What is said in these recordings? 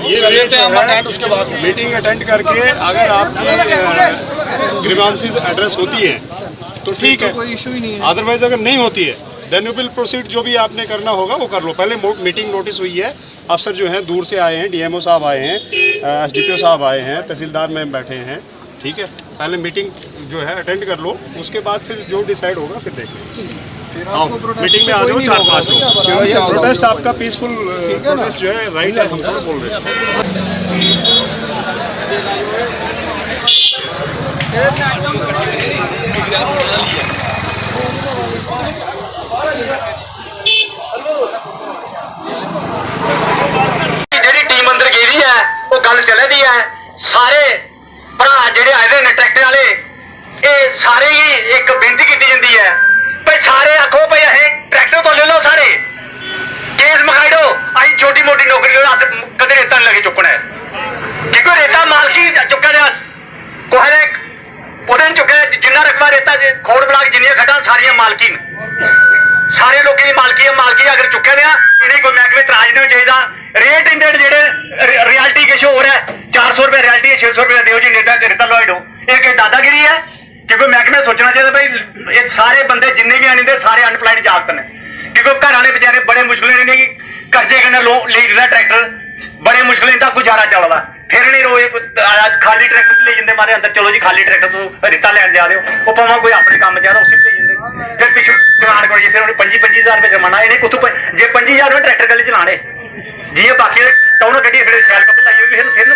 ये लेते हैं हम अटेंड, उसके बाद मीटिंग अटेंड करके अगर आपकी ग्रीवांसेस एड्रेस होती है तो ठीक है, कोई इशू ही नहीं है। अदरवाइज अगर नहीं होती है देन यू विल प्रोसीड, जो भी आपने करना होगा वो कर लो। पहले मीटिंग नोटिस हुई है, अफसर जो हैं दूर से आए हैं, डीएमओ साहब आए हैं, एसडीपीओ साहब आए हैं, तहसीलदार में बैठे हैं, ठीक है। पहले मीटिंग जो है अटेंड कर लो, उसके बाद फिर जो डिसाइड होगा फिर देख लेंगे। आओ मीटिंग में आ जाओ 4-5 लोग। प्रोटेस्ट आपका पीसफुल प्रोटेस्ट जो है राइट है, हम तो बोल रहे हैं। ਜਿਹੜੀ ਟੀਮ ਅੰਦਰ ਗਈ ਦੀ ਹੈ ਉਹ ਗੱਲ ਚੱਲੇ ਦੀ ਹੈ। ਸਾਰੇ ਭਰਾ ਜਿਹੜੇ ਆਏ ਨੇ ਟਰੈਕਟਰ ਵਾਲੇ, ਇਹ ਸਾਰੇ ਹੀ ਇੱਕ ਬੇਨਤੀ ਕੀਤੀ ਜਾਂਦੀ ਹੈ ਭਈ ਸਾਰੇ ਆਖੋ ਭਈ ਅਸੀਂ ਟਰੈਕਟਰ ਤੋਂ ਲੈ ਲਓ, ਸਾਰੇ ਕੇਸ ਮਖਾਈ ਦਿਓ, ਅਸੀਂ ਛੋਟੀ ਮੋਟੀ ਨੌਕਰੀ ਲਓ, ਅਸੀਂ ਕਦੇ ਰੇਤਾ ਨਹੀਂ ਲੱਗੇ ਚੁੱਕਣਾ ਹੈ। ਕਿਉਂਕਿ ਰੇਤਾ ਮਾਲਕੀ ਚੁੱਕਿਆ ਜਾ ਕੋਹੇ ਨੇ ਉਹਦੇ ਚੁੱਕਿਆ, ਜਿੰਨਾ ਰਕਬਾ ਰੇਤਾ ਖੋੜ ਬਲਾਕ ਜਿੰਨੀਆਂ ਖੱਡਾਂ ਸਾਰੀਆਂ ਮਾਲਕੀ ਨੇ, ਸਾਰੇ ਲੋਕਾਂ ਦੀ ਮਾਲਕੀ ਹੈ। ਮਾਲਕੀ ਅਗਰ ਚੁੱਕਿਆ ਦਿਆ ਇਹਨੇ ਕੋਈ ਮਹਿਕਮੇ ਤਰਾਜ ਨਹੀਂ ਚਾਹੀਦਾ। ਰੇਟ ਇੰਡੈਡ ਜਿਹੜੇ ਰਿਐਲਿਟੀ ਕੁਛ ਹੋਰ ਹੈ, 400 रुपये रियलिटी है, 600 रुपये दियो जी रेता लॉइड हो, ये दादागिरी है। क्योंकि महकमे सोचना चाहिए भाई ये सारे बंदे जिन्ने भी आने सारे अनपलाइड जागत ने, क्योंकि घर वाले बेचारे बड़े मुश्किल ने कि कर्जे कन्नै ले जाता ट्रैक्टर, बड़े मुश्किल इनका गुजारा चलता। फिर नहीं रोए खाली ट्रैक्टर ले जाते मारे अंदर, चलो जी खाली ट्रैक्टर तो रेता लैन जा रहे हो, वो भावें कोई अपने काम जा रहा उसी ले जाते। फिर पिछू चलान करो जी, फिर उन्हें 25,000 रुपये जुर्माना, इन्हें कुछ जे 25,000 रुपये ट्रैक्टर गली चलाने जी, बाकी टाउन कड्ढी फिर सैल पत्ते लाइए फिर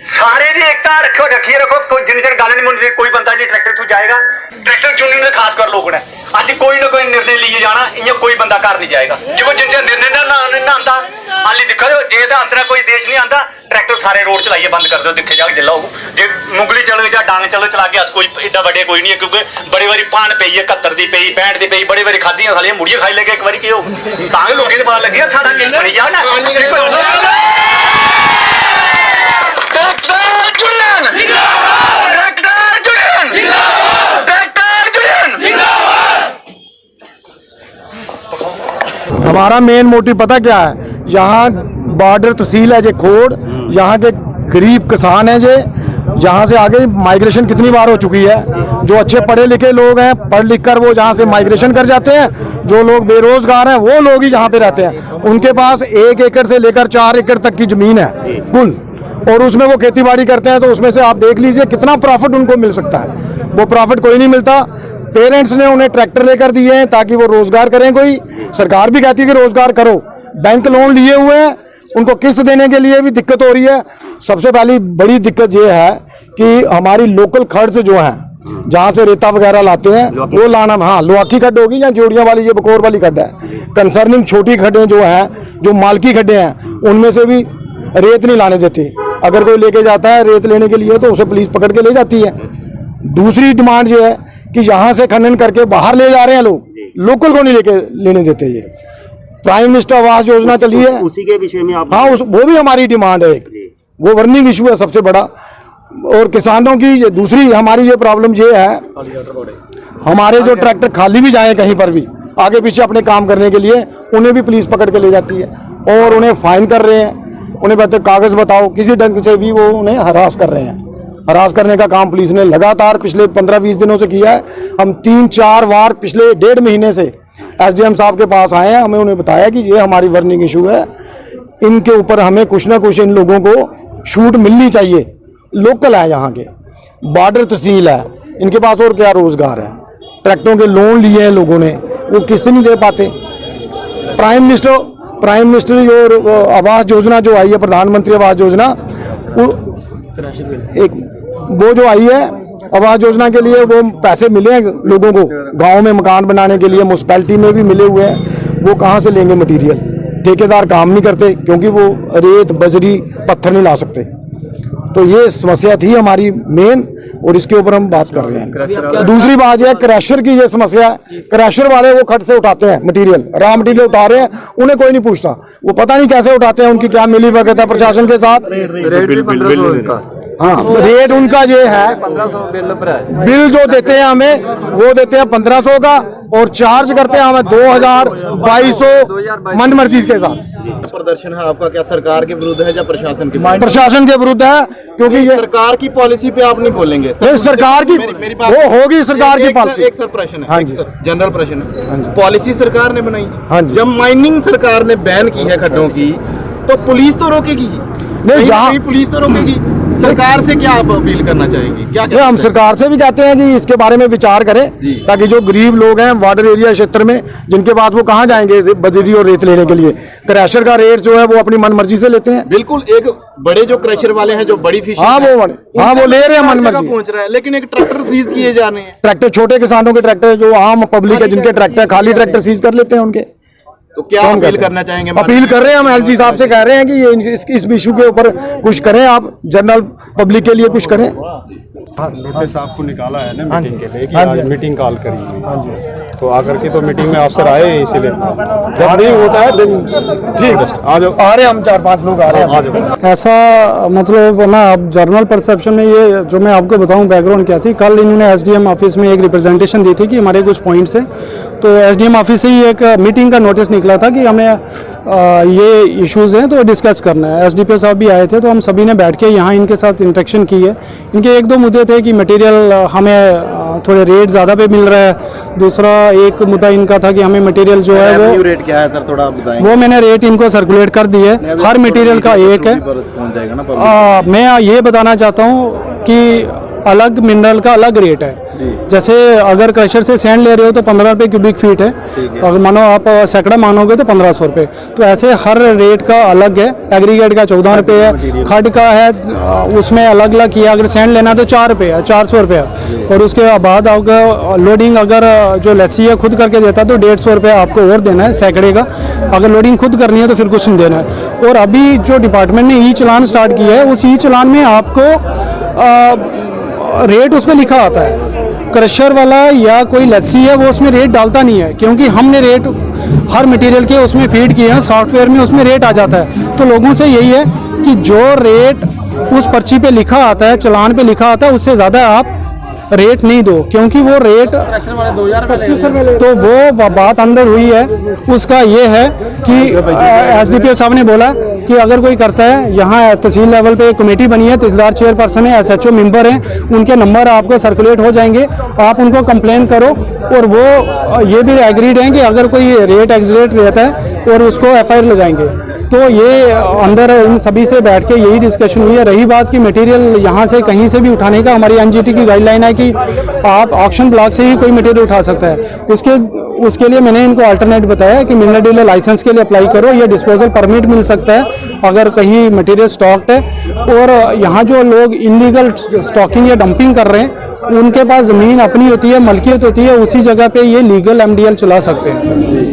सारे दी एकता रखो, रखिए रखो। जिन्नी देर गल नहीं मुंडी कोई बंदा जी ट्रैक्टर तू जाएगा, ट्रैक्टर चुनने खास कर लोग ने अज कोई ना कोई निर्णय लिए जाना, इं कोई बंदा घर नहीं जाएगा जो जिन चेर निर्णय ना आता। हाली दिखो जे अंदर कोई देश नहीं आता, ट्रैक्टर सारे रोड चलाइए बंद कर दो, दिखे जाओ जिला जे मुंगली चलो या डांग चलो चला के अस कोई एडा बड़े कोई नहीं है। क्योंकि बड़े बारी भाण पई है, 71 की पई, 65 की पई, बड़ी बारी खादियां खालियां मुड़ियां खाई लेके एक बारी की हो तां लोगों को पता लगे साडा किस बनी जा ना। हमारा मेन मोटिव पता क्या है, यहाँ बॉर्डर तहसील है जे खोड़, यहाँ के गरीब किसान हैं जे, यहाँ से आगे माइग्रेशन कितनी बार हो चुकी है। जो अच्छे पढ़े लिखे लोग हैं, पढ़ लिख कर वो जहाँ से माइग्रेशन कर जाते हैं, जो लोग बेरोजगार हैं वो लोग ही जहाँ पे रहते हैं। उनके पास 1 एकड़ से लेकर 4 एकड़ तक की ज़मीन है कुल, और उसमें वो खेती बाड़ी करते हैं। तो उसमें से आप देख लीजिए कितना प्रॉफिट उनको मिल सकता है, वो प्रॉफिट कोई नहीं मिलता। पेरेंट्स ने उन्हें ट्रैक्टर लेकर दिए हैं ताकि वो रोज़गार करें, कोई सरकार भी कहती है कि रोज़गार करो। बैंक लोन लिए हुए हैं, उनको किस्त देने के लिए भी दिक्कत हो रही है। सबसे पहली बड़ी दिक्कत ये है कि हमारी लोकल खड्ड जो हैं, जहाँ से रेता वगैरह लाते हैं वो लाना, हाँ लोहाकी खड्ड होगी या जोड़ियाँ वाली, ये बकोर वाली खड्ड है। कंसर्निंग छोटी खड्डें जो हैं, जो मालकी खड्डें हैं, उनमें से भी रेत नहीं लाने देते। अगर कोई लेके जाता है रेत लेने के लिए तो उसे पुलिस पकड़ के ले जाती है। दूसरी डिमांड ये है कि यहाँ से खनन करके बाहर ले जा रहे हैं लोग, लोकल को नहीं लेने देते। ये प्राइम मिनिस्टर आवास योजना चली है, उसी के विषय में आप, हाँ वो भी हमारी डिमांड है, एक वो वर्निंग इशू है सबसे बड़ा। और किसानों की दूसरी हमारी ये प्रॉब्लम ये है, हमारे जो ट्रैक्टर खाली भी जाए कहीं पर भी आगे पीछे अपने काम करने के लिए, उन्हें भी पुलिस पकड़ के ले जाती है और उन्हें फाइन कर रहे हैं। उन्हें कहते कागज़ बताओ, किसी ढंग से भी वो उन्हें हरास कर रहे हैं। हरास करने का काम पुलिस ने लगातार पिछले 15-20 दिनों से किया है। हम 3-4 बार पिछले 1.5 महीने से एसडीएम साहब के पास आए हैं, हमें उन्हें बताया कि ये हमारी वर्निंग इशू है, इनके ऊपर हमें कुछ ना कुछ इन लोगों को छूट मिलनी चाहिए। लोकल है, यहाँ के बॉर्डर तहसील है, इनके पास और क्या रोज़गार है। ट्रैक्टरों के लोन लिए हैं लोगों ने, वो किस्त नहीं दे पाते। प्राइम मिनिस्टर जो आवास योजना जो आई है, प्रधानमंत्री आवास योजना, वो जो आई है आवास योजना के लिए, वो पैसे मिले हैं लोगों को गांव में मकान बनाने के लिए, म्यूनसिपैलिटी में भी मिले हुए हैं। वो कहाँ से लेंगे मटेरियल? ठेकेदार काम नहीं करते क्योंकि वो रेत बजरी पत्थर नहीं ला सकते। तो ये समस्या थी हमारी मेन, और इसके ऊपर हम बात कर रहे हैं। दूसरी बात यह है, क्रैशर की ये समस्या है। क्रैशर वाले वो खड्ड से उठाते हैं मटेरियल, रॉ मटेरियल उठा रहे हैं, उन्हें कोई नहीं पूछता। वो पता नहीं कैसे उठाते हैं, उनकी क्या मिली भगत है प्रशासन के साथ। हाँ, रेट उनका ये है 1500 बिल पर है। बिल जो देते हैं हमें वो देते हैं 1500 का और चार्ज करते हैं हमें 2000 2200 मन मर्जी के साथ। प्रदर्शन है आपका क्या सरकार के विरुद्ध है या प्रशासन के विरुद्ध? प्रशासन के विरुद्ध है क्योंकि ये सरकार की पॉलिसी पे आप नहीं बोलेंगे ये सरकार की मेरी बात- वो होगी सरकार की एक पॉलिसी। एक सर प्रश्न है, हाँ एक जी। सर जनरल प्रश्न है। पॉलिसी सरकार ने बनाई हाँ जी। जब माइनिंग सरकार ने बैन की है खड्डों की तो पुलिस तो रोकेगी नहीं, जहाँ- पुलिस तो रोकेगी। सरकार से क्या आप अपील करना चाहेंगे? क्या ये हम सरकार से भी कहते हैं कि इसके बारे में विचार करें जी। ताकि जो गरीब लोग हैं बॉर्डर एरिया क्षेत्र में जिनके बाद वो कहाँ जाएंगे बजरी और रेत लेने के लिए। क्रैशर का रेट जो है वो अपनी मन मर्जी से लेते हैं। बिल्कुल एक बड़े जो क्रशर वाले हैं जो बड़ी फिश हाँ, वो बड़े- हाँ, वो ले रहे हैं मन मर्जी। पहुंच रहा है लेकिन एक ट्रैक्टर सीज किए जा रहे हैं। ट्रैक्टर छोटे किसानों के ट्रैक्टर जो आम पब्लिक है जिनके ट्रैक्टर खाली ट्रैक्टर सीज कर लेते हैं उनके। तो क्या कौन अपील कहते हैं? करना चाहेंगे? अपील कर रहे हैं हम एलजी साहब से कह रहे हैं कि ये इस इशू के ऊपर कुछ करें, आप जनरल पब्लिक के लिए कुछ करें। हाँ, नोटिस आपको निकाला है ना मीटिंग के लिए कि हाँ आज जी। मीटिंग कॉल करी हुई है। तो आकर के तो मीटिंग में अफसर आए हैं, इसीलिए जब नहीं होता है दिन ठीक है आ जाओ। आ रहे हैं हम 4-5 लोग आ रहे हैं। आ जाओ। ऐसा मतलब ना अब जर्नल परसेप्शन में ये जो मैं आपको बताऊं बैकग्राउंड क्या थी। कल इन्होंने एसडीएम ऑफिस में एक रिप्रेजेंटेशन दी थी कि हमारे कुछ पॉइंट्स हैं। तो एसडीएम ऑफिस से ही एक मीटिंग का नोटिस निकला था कि हमें ये इश्यूज़ हैं तो डिस्कस करना है। एसडीपीओ साहब भी आए थे तो हम सभी ने बैठ के यहाँ इनके साथ इंटरेक्शन की है। इनके एक दो मुद्दे थे कि मटेरियल हमें थोड़े रेट ज़्यादा पे मिल रहा है। दूसरा एक मुद्दा इनका था कि हमें मटेरियल जो है वो रेट क्या है सर थोड़ा आप बताएंगे? वो मैंने रेट इनको सर्कुलेट कर दी है। हर मटेरियल का एक है। पहुंच जाएगा ना public? मैं ये बताना चाहता हूँ कि अलग मिनरल का अलग रेट है। जैसे अगर क्रशर से सैंड ले रहे हो तो 15 रुपये क्यूबिक फीट है। अगर मानो आप सैकड़ा मानोगे तो 1500 रुपये। तो ऐसे हर रेट का अलग है। एग्रीगेट का 14 रुपये है, खड का है उसमें अलग अलग किया। अगर सैंड लेना तो 4 रुपये है, 400 रुपये। और उसके बाद अगर लोडिंग अगर जो लस्सी है खुद करके देता तो 150 रुपये आपको और देना है सैकड़े का। अगर लोडिंग खुद करनी है तो फिर कुछ नहीं देना है। और अभी जो डिपार्टमेंट ने ई चलान स्टार्ट किया है उस ई चलान में आपको रेट उसमें लिखा आता है। क्रशर वाला या कोई लस्सी है वो उसमें रेट डालता नहीं है क्योंकि हमने रेट हर मटेरियल के उसमें फीड किए हैं। सॉफ्टवेयर में उसमें रेट आ जाता है। तो लोगों से यही है कि जो रेट उस पर्ची पे लिखा आता है चलान पे लिखा आता है उससे ज़्यादा आप रेट नहीं दो क्योंकि वो रेट तो वो बात अंदर हुई है। उसका ये है कि एसडीपीओ साहब ने बोला कि अगर कोई करता है यहाँ तहसील लेवल पे एक कमेटी बनी है, तहसीलदार चेयरपर्सन है, एसएचओ मेंबर हैं, उनके नंबर आपको सर्कुलेट हो जाएंगे। आप उनको कंप्लेन करो और वो ये भी एग्रीड हैं कि अगर कोई रेट एग्जीट रहता है और उसको एफआईआर लगाएंगे। तो ये अंदर इन सभी से बैठ के यही डिस्कशन हुई है। रही बात कि मटेरियल यहाँ से कहीं से भी उठाने का, हमारी एनजीटी की गाइडलाइन है कि आप ऑक्शन ब्लॉक से ही कोई मटेरियल उठा सकता है। उसके लिए मैंने इनको अल्टरनेट बताया कि मिनरल डीलर लाइसेंस के लिए अप्लाई करो या डिस्पोजल परमिट मिल सकता है अगर कहीं मटेरियल स्टॉक्ड है। और यहाँ जो लोग इलीगल स्टॉकिंग या डंपिंग कर रहे हैं उनके पास ज़मीन अपनी होती है, मलकियत होती है, उसी जगह पे ये लीगल एमडीएल चला सकते हैं।